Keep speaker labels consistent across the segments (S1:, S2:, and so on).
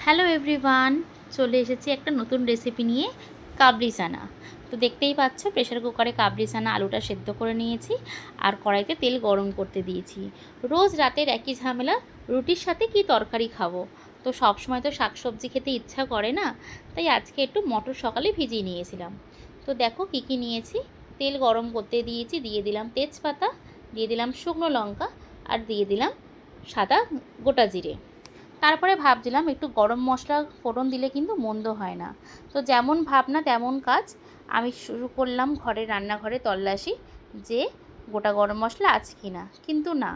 S1: Hello everyone, চলে এসেছি একটা নতুন রেসিপি নিয়ে, কাবলি চানা। তো দেখতেই পাচ্ছ, প্রেশার কুকারে কাবলি চানা আলুটা সেদ্ধ করে নিয়েছি আর কড়াইতে তেল গরম করতে দিয়েছি। রোজ রাতের একই ঝামেলা, রুটির সাথে কি তরকারি খাবো। তো সবসময় তো শাকসবজি খেতে ইচ্ছা করে না, তাই আজকে একটু মটর সকালে ভিজিয়ে নিয়েছিলাম। তো দেখো কী কী নিয়েছি। তেল গরম করতে দিয়েছি, দিয়ে দিলাম তেজপাতা, দিয়ে দিলাম শুকনো লঙ্কা, আর দিয়ে দিলাম সাদা গোটা জিরে। তারপরে ভাবছিলাম একটু গরম মশলা ফোড়ন দিলে কিন্তু মন্দ হয় না। তো যেমন ভাবনা তেমন কাজ, আমি শুরু করলাম ঘরের রান্নাঘরে তল্লাশি যে গোটা গরম মশলা আছে কি না, কিন্তু না,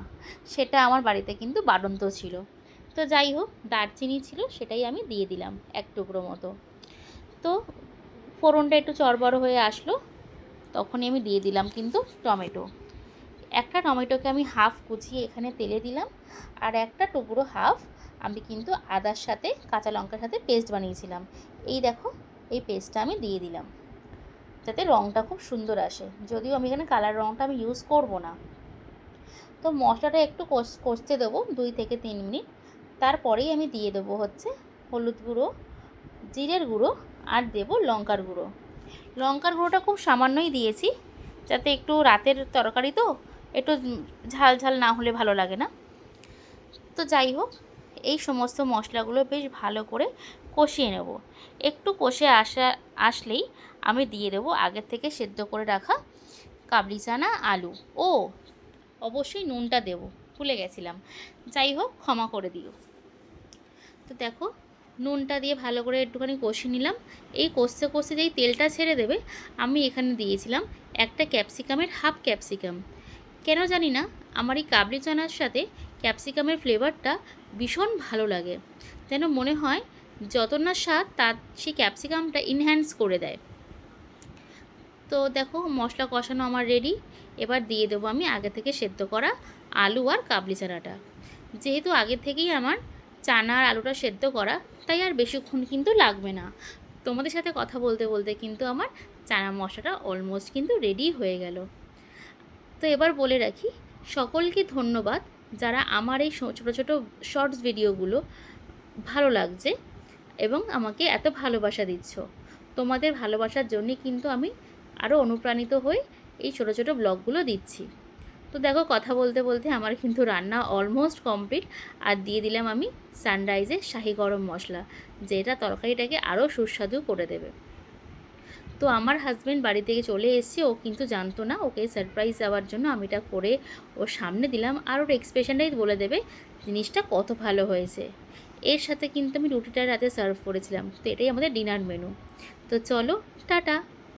S1: সেটা আমার বাড়িতে কিন্তু বাড়ন্ত ছিল। তো যাই হোক, দারচিনি ছিল, সেটাই আমি দিয়ে দিলাম এক টুকরো মতো। তো ফোড়নটা একটু চড়বড় হয়ে আসলো, তখনই আমি দিয়ে দিলাম কিন্তু টমেটো। একটা টমেটোকে আমি হাফ কুচিয়ে এখানে তেলে দিলাম, আর একটা টুকরো হাফ আমি কিন্তু আদার সাথে কাঁচা লঙ্কার সাথে পেস্ট বানিয়েছিলাম। এই দেখো, এই পেস্টটা আমি দিয়ে দিলাম যাতে রঙটা খুব সুন্দর আসে, যদিও আমি এখানে কালার রঙটা আমি ইউজ করব না। তো মশলাটা একটু কষতে দেবো 2 থেকে 3 মিনিট। তারপরেই আমি দিয়ে দেবো হচ্ছে হলুদ গুঁড়ো, জিরের গুঁড়ো, আর দেবো লঙ্কার গুঁড়ো। লঙ্কার গুঁড়োটা খুব সামান্যই দিয়েছি, যাতে একটু রাতের তরকারি তো একটু ঝাল ঝাল না হলে ভালো লাগে না। তো যাই হোক, এই সমস্ত মশলাগুলো বেশ ভালো করে কষিয়ে নেব। একটু কষে আসলেই আমি দিয়ে দেবো আগের থেকে সেদ্ধ করে রাখা কাবলি চানা, আলু। ও অবশ্যই নুনটা দেবো, ভুলে গেছিলাম। যাই হোক, ক্ষমা করে দিও। তো দেখো, নুনটা দিয়ে ভালো করে একটুখানি কষিয়ে নিলাম। এই কষতে কষতে যেই তেলটা ছেড়ে দেবে, আমি এখানে দিয়েছিলাম একটা ক্যাপসিকামের হাফ ক্যাপসিকাম। কেন জানি না, আমার এই কাবলি চানার সাথে ক্যাপসিকামের ফ্লেভারটা ভীষণ ভালো লাগে, যেন মনে হয় যত না স্বাদ তার সেই ক্যাপসিকামটা ইনহ্যান্স করে দেয়। তো দেখো, মশলা কষানো আমার রেডি। এবার দিয়ে দেবো আমি আগে থেকে সেদ্ধ করা আলু আর কাবলি চানাটা। যেহেতু আগে থেকেই আমার চানা আর আলুটা সেদ্ধ করা, তাই আর বেশিক্ষণ কিন্তু লাগবে না। তোমাদের সাথে কথা বলতে বলতে কিন্তু আমার চানা মশলাটা অলমোস্ট কিন্তু রেডি হয়ে গেল। তো এবার বলে রাখি, সকলকে ধন্যবাদ যারা আমার এই ছোটো ছোটো শর্টস ভিডিওগুলো ভালো লাগছে এবং আমাকে এত ভালোবাসা দিচ্ছ। তোমাদের ভালোবাসার জন্যই কিন্তু আমি আরও অনুপ্রাণিত হয়ে এই ছোটো ছোটো ব্লগগুলো দিচ্ছি। তো দেখো, কথা বলতে বলতে আমার কিন্তু রান্না অলমোস্ট কমপ্লিট। আর দিয়ে দিলাম আমি সানরাইজের শাহি গরম মশলা, যেটা তরকারিটাকে আরও সুস্বাদু করে দেবে। তো আমার হাজব্যান্ড বাড়ি থেকে চলে এসেছে, ও কিন্তু জানতো না। ওকে সারপ্রাইজ দেওয়ার জন্য আমি এটা করে ওর সামনে দিলাম, আর ওর এক্সপ্রেশনটাই বলে দেবে জিনিসটা কত ভালো হয়েছে। এর সাথে কিন্তু আমি রুটিটা রাতে সার্ভ করেছিলাম। তো এটাই আমাদের ডিনার মেনু। তো চলো, টাটা।